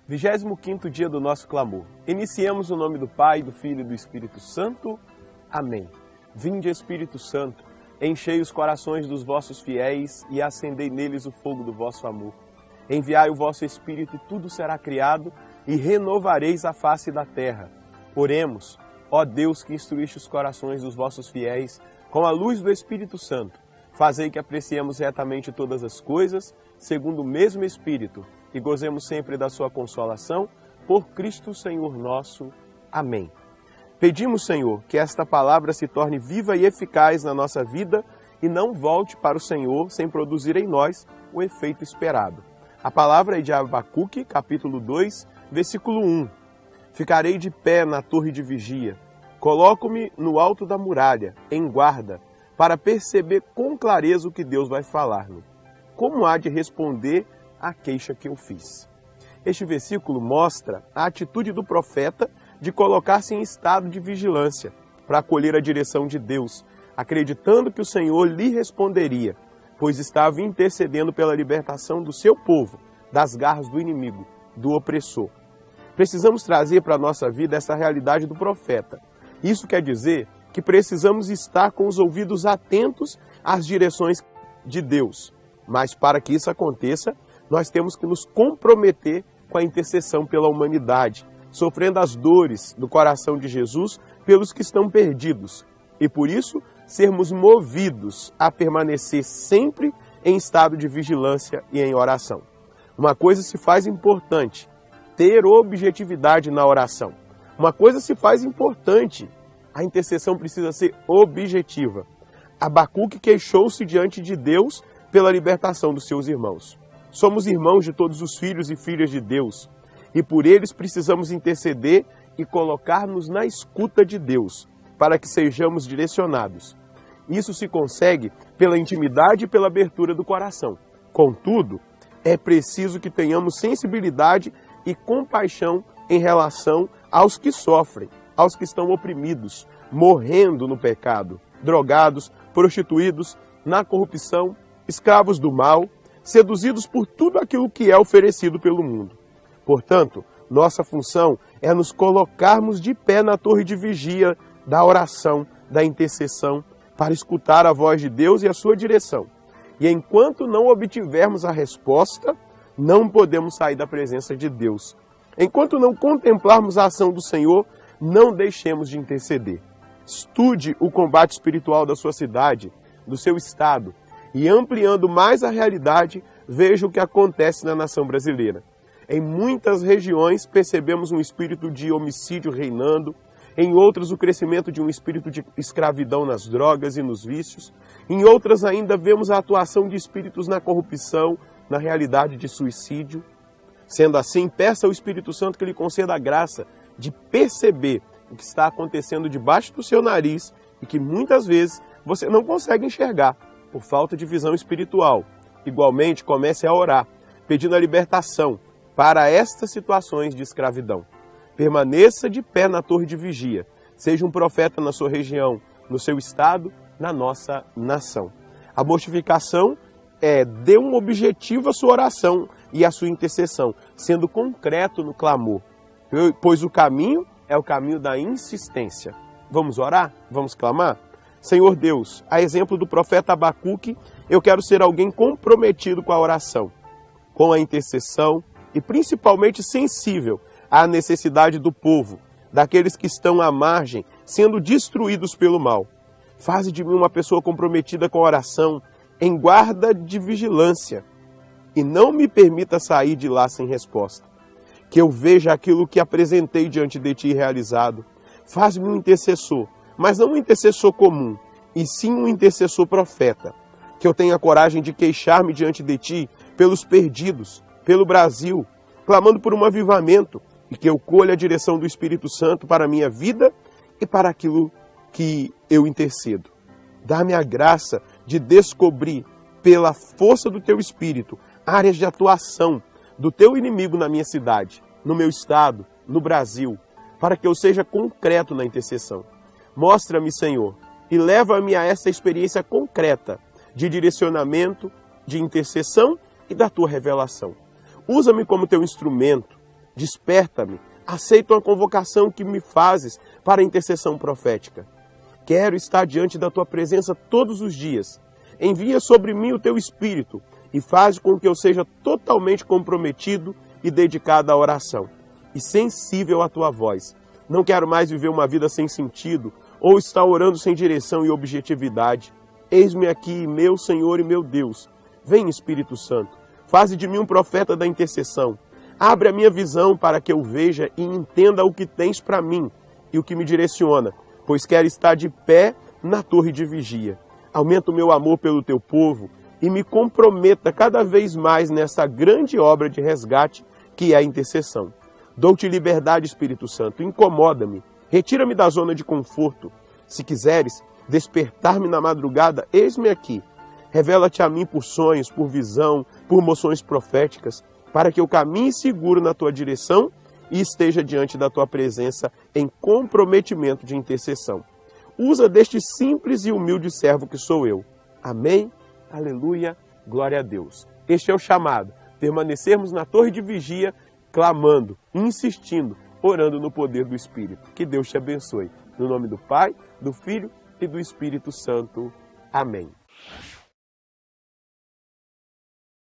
25º dia do nosso clamor. Iniciemos o nome do Pai, do Filho e do Espírito Santo. Amém. Vinde, Espírito Santo, enchei os corações dos vossos fiéis e acendei neles o fogo do vosso amor. Enviai o vosso Espírito e tudo será criado e renovareis a face da terra. Oremos, ó Deus que instruíste os corações dos vossos fiéis com a luz do Espírito Santo. Fazei que apreciemos retamente todas as coisas, segundo o mesmo Espírito, e gozemos sempre da sua consolação, por Cristo Senhor nosso. Amém. Pedimos, Senhor, que esta palavra se torne viva e eficaz na nossa vida e não volte para o Senhor sem produzir em nós o efeito esperado. A palavra é de Abacuque, capítulo 2, versículo 1. Ficarei de pé na torre de vigia, coloco-me no alto da muralha, em guarda, para perceber com clareza o que Deus vai falar-me. Como há de responder a queixa que eu fiz? Este versículo mostra a atitude do profeta de colocar-se em estado de vigilância para acolher a direção de Deus, acreditando que o Senhor lhe responderia, pois estava intercedendo pela libertação do seu povo, das garras do inimigo, do opressor. Precisamos trazer para a nossa vida essa realidade do profeta. Isso quer dizer que precisamos estar com os ouvidos atentos às direções de Deus. Mas para que isso aconteça, nós temos que nos comprometer com a intercessão pela humanidade, sofrendo as dores do coração de Jesus pelos que estão perdidos. E por isso, sermos movidos a permanecer sempre em estado de vigilância e em oração. Uma coisa se faz importante, ter objetividade na oração. Uma coisa se faz importante, a intercessão precisa ser objetiva. Abacuque queixou-se diante de Deus pela libertação dos seus irmãos. Somos irmãos de todos os filhos e filhas de Deus, e por eles precisamos interceder e colocar-nos na escuta de Deus, para que sejamos direcionados. Isso se consegue pela intimidade e pela abertura do coração. Contudo, é preciso que tenhamos sensibilidade e compaixão em relação aos que sofrem, aos que estão oprimidos, morrendo no pecado, drogados, prostituídos, na corrupção, escravos do mal, seduzidos por tudo aquilo que é oferecido pelo mundo. Portanto, nossa função é nos colocarmos de pé na torre de vigia da oração, da intercessão, para escutar a voz de Deus e a sua direção. E enquanto não obtivermos a resposta, não podemos sair da presença de Deus. Enquanto não contemplarmos a ação do Senhor, não deixemos de interceder. Estude o combate espiritual da sua cidade, do seu estado, e ampliando mais a realidade, veja o que acontece na nação brasileira. Em muitas regiões percebemos um espírito de homicídio reinando, em outras o crescimento de um espírito de escravidão nas drogas e nos vícios, em outras ainda vemos a atuação de espíritos na corrupção, na realidade de suicídio. Sendo assim, peça ao Espírito Santo que lhe conceda a graça de perceber o que está acontecendo debaixo do seu nariz e que muitas vezes você não consegue enxergar por falta de visão espiritual. Igualmente, comece a orar, pedindo a libertação para estas situações de escravidão. Permaneça de pé na torre de vigia. Seja um profeta na sua região, no seu estado, na nossa nação. A mortificação dê um objetivo à sua oração e à sua intercessão, sendo concreto no clamor, pois o caminho é o caminho da insistência. Vamos orar? Vamos clamar? Senhor Deus, a exemplo do profeta Abacuque, eu quero ser alguém comprometido com a oração, com a intercessão e principalmente sensível à necessidade do povo, daqueles que estão à margem, sendo destruídos pelo mal. Faze de mim uma pessoa comprometida com a oração, em guarda de vigilância, e não me permita sair de lá sem resposta. Que eu veja aquilo que apresentei diante de ti realizado. Faz-me um intercessor, mas não um intercessor comum, e sim um intercessor profeta. Que eu tenha coragem de queixar-me diante de ti pelos perdidos, pelo Brasil, clamando por um avivamento, e que eu colha a direção do Espírito Santo para a minha vida e para aquilo que eu intercedo. Dá-me a graça de descobrir, pela força do teu Espírito, áreas de atuação do teu inimigo na minha cidade, no meu estado, no Brasil, para que eu seja concreto na intercessão. Mostra-me, Senhor, e leva-me a essa experiência concreta de direcionamento, de intercessão e da tua revelação. Usa-me como teu instrumento, Desperta-me, aceito a convocação que me fazes para a intercessão profética. Quero estar diante da tua presença todos os dias. Envia sobre mim o teu Espírito e faz com que eu seja totalmente comprometido e dedicado à oração e sensível à tua voz. Não quero mais viver uma vida sem sentido ou estar orando sem direção e objetividade. Eis-me aqui, meu Senhor e meu Deus. Vem, Espírito Santo, faze de mim um profeta da intercessão. Abre a minha visão para que eu veja e entenda o que tens para mim e o que me direciona, pois quero estar de pé na torre de vigia. Aumenta o meu amor pelo teu povo e me comprometa cada vez mais nessa grande obra de resgate que é a intercessão. Dou-te liberdade, Espírito Santo, incomoda-me, retira-me da zona de conforto. Se quiseres despertar-me na madrugada, eis-me aqui. Revela-te a mim por sonhos, por visão, por moções proféticas, para que eu caminhe seguro na tua direção e esteja diante da tua presença em comprometimento de intercessão. Usa deste simples e humilde servo que sou eu. Amém? Aleluia, glória a Deus. Este é o chamado, permanecermos na torre de vigia, clamando, insistindo, orando no poder do Espírito. Que Deus te abençoe. No nome do Pai, do Filho e do Espírito Santo. Amém.